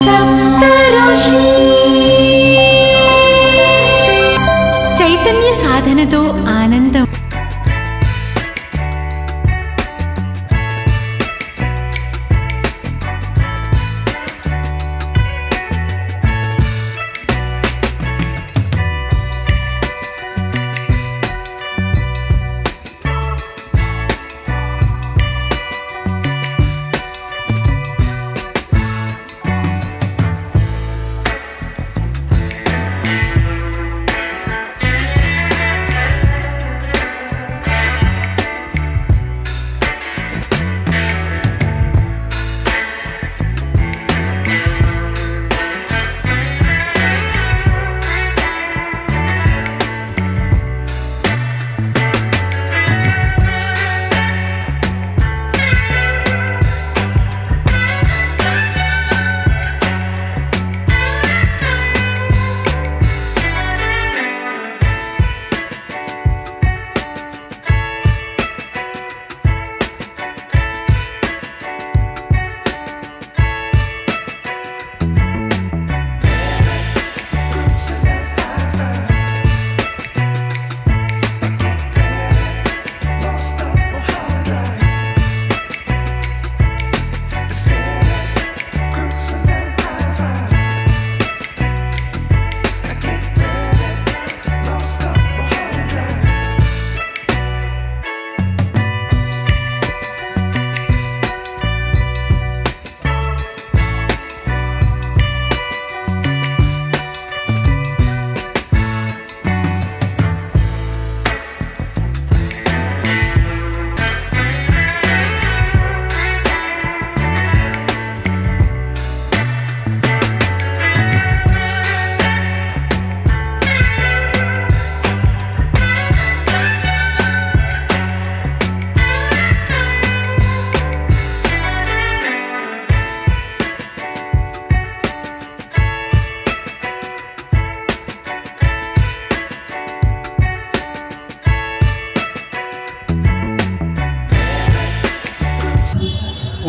सप्तऋषि चैतन्य साधनतो आनंदम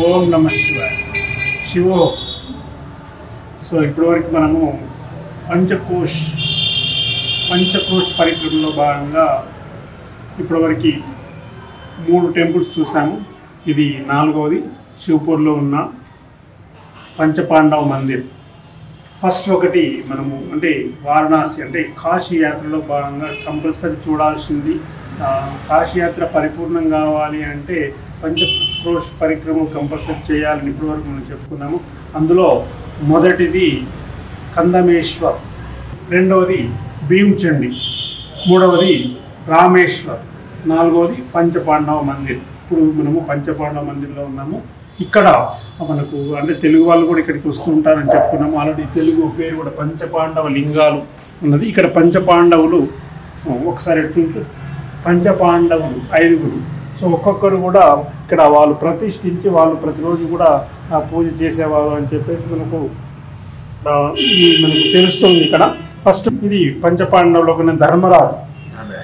ఓం నమః శివాయ శివో. సో ఇప్పటివరకు మనము పంచకోశ్ పరిక్రమలో భాగంగా ఇప్పటివరకు 3 టెంపుల్స్ చూసాము. ఇది 4వది శివపూర్లో ఉన్న పంచపాండవ మందిర్. ఫస్ట్ ఒకటి మనము అంటే వారణాసి అంటే కాశీ యాత్రలో భాగంగా కంపల్సరీ చూడాల్సింది. కాశీ యాత్ర పరిపూర్ణం కావాలి అంటే పంచకోశ్ పరిక్రమ కంపల్సరీ చేయాలని ఇప్పటివరకు మనం చెప్పుకున్నాము. అందులో మొదటిది కందమేశ్వర్, రెండవది భీమచండి, మూడవది రామేశ్వర్, 4వది పంచపాండవ మందిర్. ఇప్పుడు మనము పంచపాండవ మందిర్లో ఉన్నాము. ఇక్కడ మనకు అంటే తెలుగు వాళ్ళు కూడా ఇక్కడికి వస్తూ ఉంటారని చెప్పుకున్నాము. ఆల్రెడీ తెలుగు పేరు కూడా పంచపాండవ లింగాలు ఉన్నది. ఇక్కడ పంచపాండవులు ఒకసారి ఎట్లుంటే పంచపాండవులు 5గురు. సో ఒక్కొక్కరు కూడా ఇక్కడ వాళ్ళు ప్రతిష్ఠించి వాళ్ళు ప్రతిరోజు కూడా పూజ చేసేవారు అని చెప్పేసి మనకు తెలుస్తుంది. ఇక్కడ ఫస్ట్ ఇది పంచపాండవులు ఒక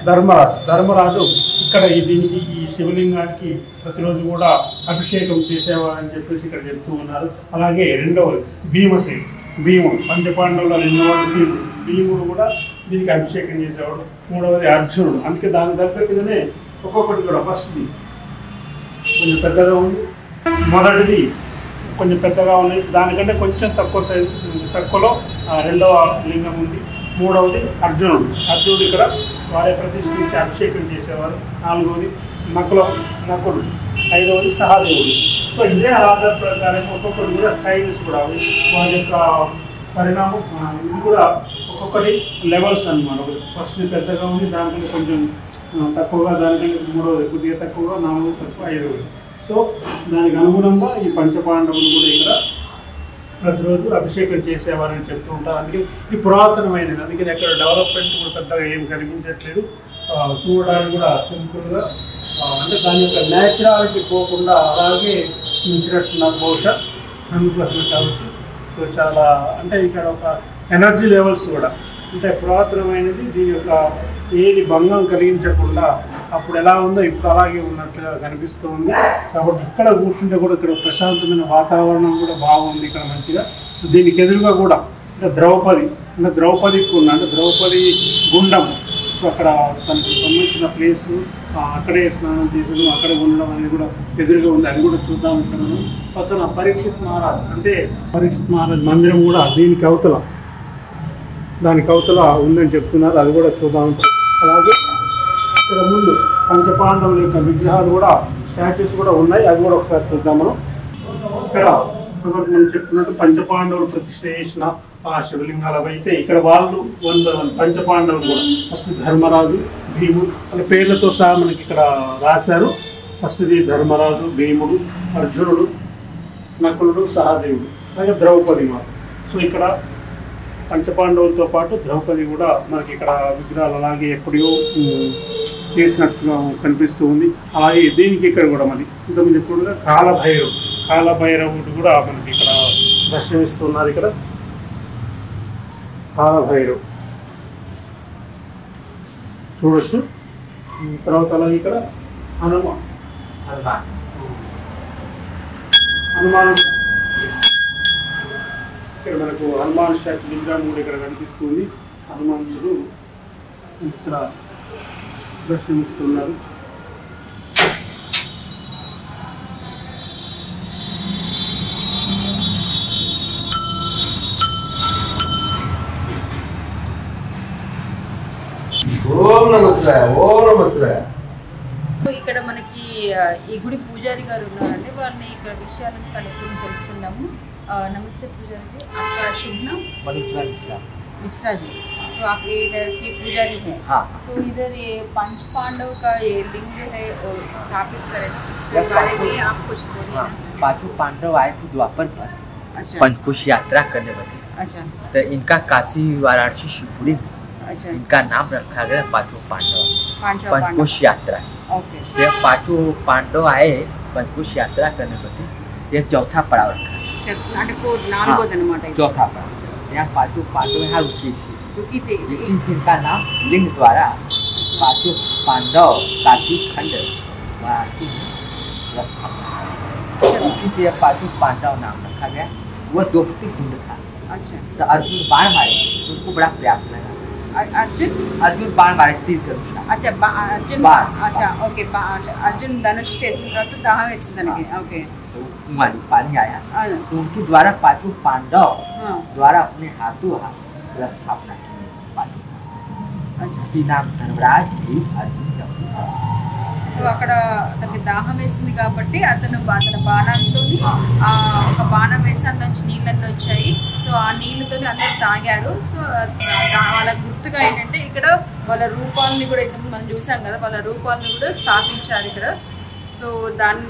ధర్మరాజు ఇక్కడ దీనికి ఈ శివలింగానికి ప్రతిరోజు కూడా అభిషేకం చేసేవారు అని చెప్పేసి ఇక్కడ చెప్తూ ఉన్నారు. అలాగే రెండవది భీముడు పంచపాండవుల రెండవది భీముడు కూడా దీనికి అభిషేకం చేసేవాడు. మూడవది అర్జునుడు. అందుకే దాని దగ్గరనే ఒక్కొక్కటి కూడా ఫస్ట్ది కొంచెం పెద్దగా ఉంది, మొదటిది కొంచెం పెద్దగా ఉన్నాయి, దానికంటే కొంచెం తక్కువలో రెండవ లింగం ఉంది. మూడవది అర్జునుడు ఇక్కడ వారే ప్రతిష్ఠించి అభిషేకం చేసేవారు. 4వది నకులుడు, 5వది సహదేవుడు. సో ఇదే ఆధార ప్రకారం ఒక్కొక్కటి కూడా సైన్స్ కూడా వారి యొక్క పరిణామం ఇది కూడా ఒక్కొక్కటి లెవెల్స్ అన్నమాట. ఫస్ట్ పెద్దగా ఉంది, దానికంటే కొంచెం తక్కువగా, దానికంటే మూడవది కొద్దిగా తక్కువగా, 4వది తక్కువ, 5వది. సో దానికి అనుగుణంగా ఈ పంచపాండవులు కూడా ఇక్కడ ప్రతిరోజు అభిషేకం చేసేవారని చెప్తూ ఉంటారు. అందుకే ఇది పురాతనమైనది. అందుకని అక్కడ డెవలప్మెంట్ కూడా పెద్దగా ఏం కనిపించట్లేదు. చూడడానికి కూడా సింపుల్గా అంటే దాని యొక్క న్యాచురాలిటీ పోకుండా అలాగే ఉంచినట్టున్నారు బహుశా అందుకోసం కాబట్టి. సో చాలా అంటే ఇక్కడ ఒక ఎనర్జీ లెవెల్స్ కూడా అంటే పురాతనమైనది. దీని యొక్క ఏది భంగం కలిగించకుండా అప్పుడు ఎలా ఉందో ఇప్పుడు అలాగే ఉన్నట్లుగా కనిపిస్తూ ఉంది. కాబట్టి ఇక్కడ కూర్చుంటే కూడా ఇక్కడ ప్రశాంతమైన వాతావరణం కూడా బాగుంది ఇక్కడ మంచిగా. సో దీనికి ఎదురుగా కూడా అంటే ద్రౌపది కుండ అంటే ద్రౌపది గుండం. సో అక్కడ తనకి సంబంధించిన ప్లేస్, అక్కడే స్నానం చేసడం, అక్కడే ఉండడం అనేది కూడా ఎదురుగా ఉంది. అది కూడా చూద్దాం. ఇక్కడ పక్కన పరీక్షిత్ మహారాజ్ మందిరం కూడా దానికి అవతల ఉందని చెప్తున్నారు. అది కూడా చూద్దాం. అలాగే ఇక్కడ ముందు పంచపాండవుల యొక్క విగ్రహాలు కూడా, స్టాచ్యూస్ కూడా ఉన్నాయి. అవి కూడా ఒకసారి చూద్దాం. మనం ఇక్కడ మనం చెప్తున్నట్టు పంచపాండవులు ప్రతిష్ఠ చేసిన ఆ శివలింగాలు అయితే ఇక్కడ వాళ్ళు 1 by 1 పంచపాండవులు కూడా ఫస్ట్ ధర్మరాజు, భీముడు వాళ్ళ పేర్లతో సహా మనకి ఇక్కడ రాశారు. ఫస్ట్ది ధర్మరాజు, భీముడు, అర్జునుడు, నకులుడు, సహదేవుడు, అలాగే ద్రౌపది మాత. సో ఇక్కడ పంచపాండవులతో పాటు ద్రౌపది కూడా మనకి ఇక్కడ విగ్రహాలు అలాగే ఎప్పుడో చేసినట్టుగా కనిపిస్తూ ఉంది. అలాగే దీనికి ఇక్కడ కూడా మరి ఇంతకుముందు ఎప్పుడుగా కాలభైరవుడు కూడా మనకి ఇక్కడ దర్శనమిస్తున్నారు. ఇక్కడ కాలభైరవ్ చూడొచ్చు. తర్వాత అలాగే ఇక్కడ హనుమాన్ ఇక్కడ మనకు హనుమాన్ స్టాచ్యూ విగ్రహం కూడా ఇక్కడ కనిపిస్తుంది. హనుమంతుడు ఇక్కడ దర్శనమిస్తున్నారు. ఇక్కడ మనకి ఈ గుడి పూజారి గారు ఉన్నారండి. వాళ్ళని ఇక్కడ విషయాలను కనుక్కొని తెలుసుకుందాము. नमस्ते पूजारी जी, आपका शुभ नाम? मिश्रा जी। तो आप इधर की पुजारी हैं? हाँ। तो इधर ये पंच पांडव का ये लिंग है और स्थापित करे, तो बारे में आप कुछ बोलिए। हाँ। पांचों पांडव आए थे द्वापर पर। अच्छा। पंचकोश यात्रा करने वाले। अच्छा। तो इनका काशी वाराणसी शिवपुरी में अच्छा इनका नाम रखा गया पांचों पांडव। पंचकोश यात्रा। ओके। ये पांचों पांडव आए पंचकोश यात्रा करने वाले, ये चौथा पड़ाव रखा। चौथा पड़ाव यहाँ पांचों पांडव यहाँ रुकी थी। इसी से इनका नाम लिंग द्वारा पांचों पांडव काशी खंड वाराणसी में रखा। इसी से पांचों पांडव नाम रखा गया। वो द्रौपदी कुंड था। अच्छा। तो अर्जुन बाण मारे तो उनको बड़ा प्रयास लगा। अर्जुन बाण मारे तीर धनुष। अच्छा अर्जुन बाण। अच्छा ओके। अर्जुन धनुष వేసిన తర్వాత దాహం వేసింది తనకి। ఓకే। तो पानी आया तो उनके द्वारा पांचों पांडव द्वारा अपने हाथों हाथ स्थापना की। नाम धर्मराज, अर्जुन। సో అక్కడ అతనికి దాహం వేసింది కాబట్టి అతను బాణంతో ఒక బాణం వేసి అందులోంచి నీళ్ళన్నీ వచ్చాయి. సో ఆ నీళ్ళతో అందరూ తాగారు. సో వాళ్ళ గుర్తుగా ఏంటంటే ఇక్కడ వాళ్ళ రూపాలని కూడా ఇంతకు మనం చూసాం కదా, వాళ్ళ రూపాలను కూడా స్థాపించారు ఇక్కడ. సో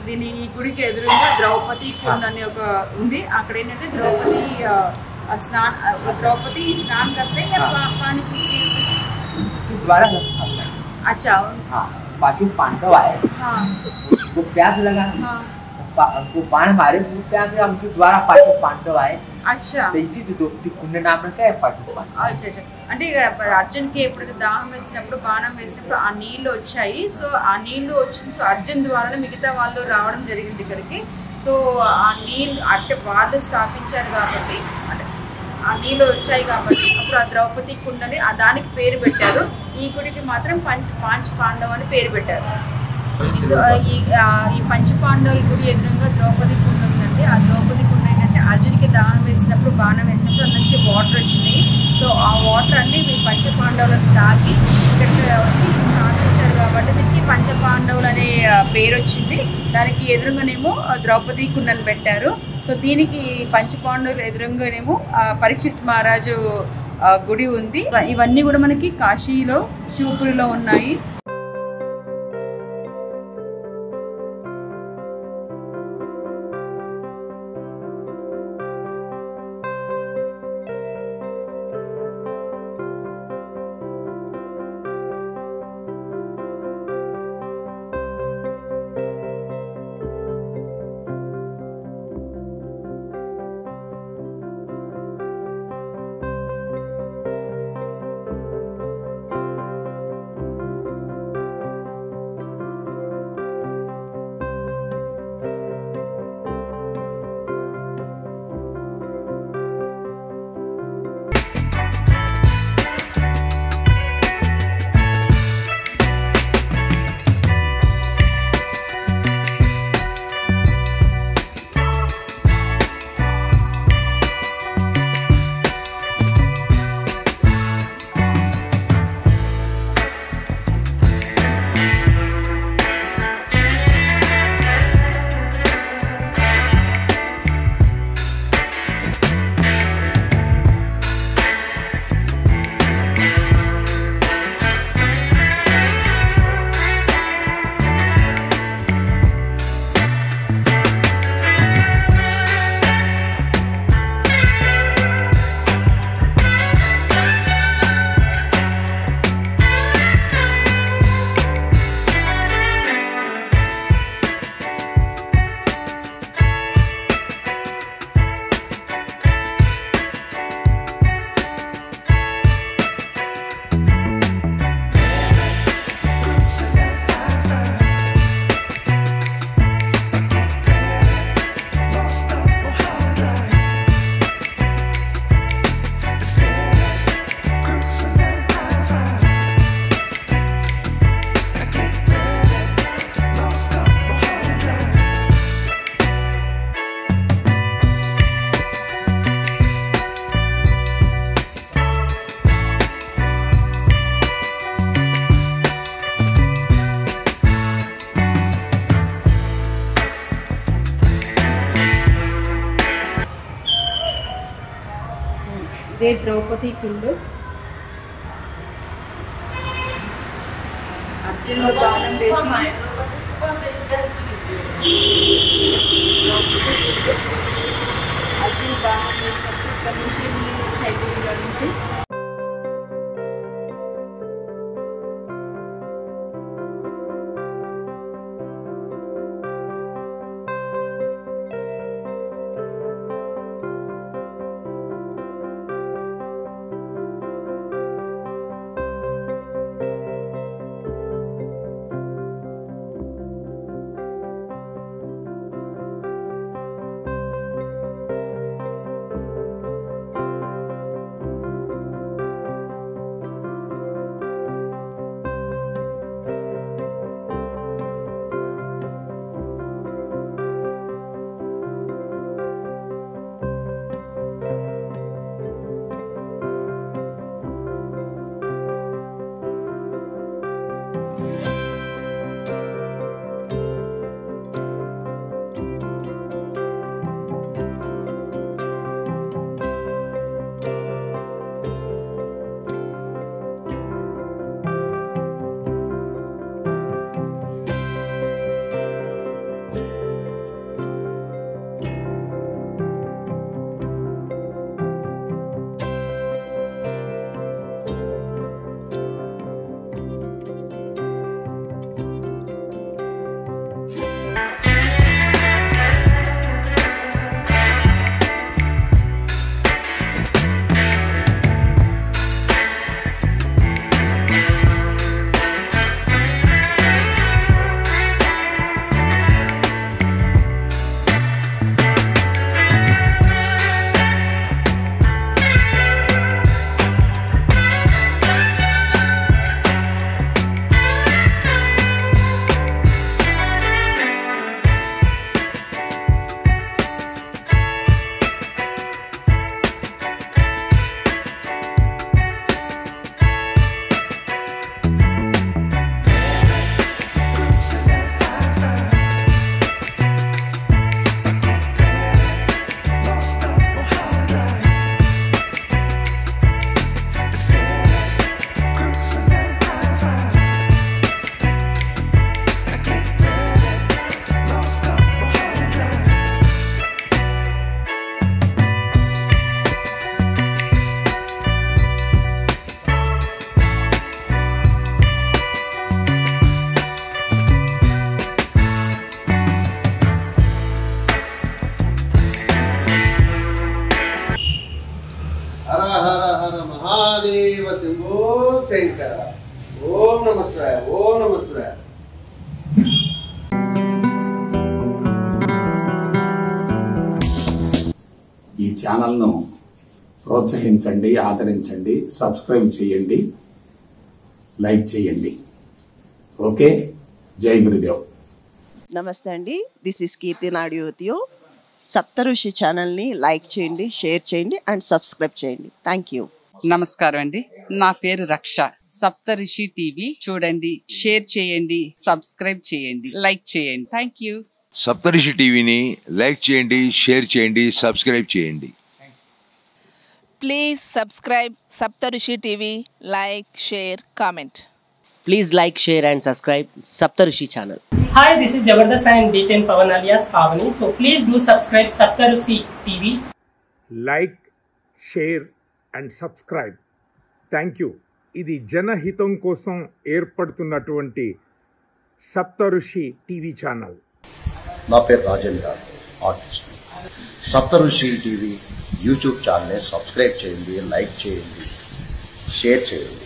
దీని ఈ గుడికి ఎదురుగా ద్రౌపది కుండ అని ఒక ఉంది. అక్కడ ఏంటంటే ద్రౌపది స్నానం करते हैं या पानी पीती है? अच्छा। पांचों पांडव आए। हाँ। वो प्यास लगा। हाँ। वो बाण मारे, वो प्यास लगा, उनके द्वारा पांचों पांडव आए। अच्छा। तो इसी से द्रौपदी कुंड नाम रखा है पांचों पांडव। अच्छा अच्छा। అంటే అర్జున్కి ఎప్పుడైతే దాహం వేసినప్పుడు బాణం వేసినప్పుడు ఆ నీళ్ళు వచ్చాయి. సో ఆ నీళ్ళు వచ్చింది. సో అర్జున్ ద్వారా మిగతా వాళ్ళు రావడం జరిగింది ఇక్కడికి. సో ఆ నీళ్ళు అంటే వాళ్ళు స్థాపించారు కాబట్టి, అంటే ఆ నీళ్ళు వచ్చాయి కాబట్టి అప్పుడు ఆ ద్రౌపది కుండని దానికి పేరు పెట్టారు. ఈ గుడికి మాత్రం పంచ పాండవ్ అని పేరు పెట్టారు. సో ఈ పంచపాండవుల గుడి ఎదురుగా ద్రౌపది కుండ ఉందండి. ఆ ద్రౌపది కుండ ఏంటంటే అర్జున్కి దాహం వేసినప్పుడు బాణం వేసినప్పుడు అందులో నుంచి వాటర్ వచ్చినాయి. సో ఆ వాటర్ అన్ని మీ పంచపాండవులను తాకి ఇక్కడికి వచ్చి స్థాపించారు కాబట్టి దీనికి పంచపాండవులు అనే పేరు వచ్చింది. దానికి ఎదురుగానేమో ద్రౌపది కుండను పెట్టారు. సో దీనికి పంచపాండవులు ఎదురుగానేమో పరీక్షిత్ మహారాజు గుడి ఉంది. ఇవన్నీ కూడా మనకి కాశీలో శివపురిలో ఉన్నాయి. ఇదే ద్రౌపది కుండు. అర్జునుడు బాణం వేసి అర్జునుడు బాణం వేసినప్పుడు ఇక్కడ నుంచి నీళ్ళు వచ్చాయి భూమిలో నుంచి. महादेव शंभो शंकर ओम नमः शिवाय ओम नमः शिवाय। ఈ ఛానల్ను ప్రోత్సహించండి, ఆదరించండి, సబ్స్క్రైబ్ చేయండి, లైక్ చేయండి. ఓకే, జై గురుదేవ్. నమస్తే అండి, దిస్ ఇస్ కీర్తి నాడియోతియో. సప్తఋషి ఛానల్ని లైక్ చేయండి, షేర్ చేయండి అండ్ సబ్స్క్రైబ్ చేయండి. Thank you. నమస్కారం అండి, నా పేరు రక్ష. సప్తఋషి టీవీ చూడండి, షేర్ చేయండి, సబ్స్క్రైబ్ చేయండి, లైక్ చేయండి. Thank you. సప్తఋషి టీవీని లైక్ చేయండి, షేర్ చేయండి, సబ్స్క్రైబ్ చేయండి. Please subscribe Saptarishi TV, like, share, comment. Please like, share and subscribe Saptarushi channel. Hi, this is Jabardast and D10 Pavan alias Pavani. So please do subscribe Saptarushi TV. Like, share and subscribe. Thank you. ఇది జనహితం కోసం ఏర్పడుతున్నటువంటి సప్తఋషి TV channel. నా పేరు Rajendra, artist. సప్తఋషి TV YouTube ఛానల్ని subscribe చేయండి, like చేయండి, share చేయండి.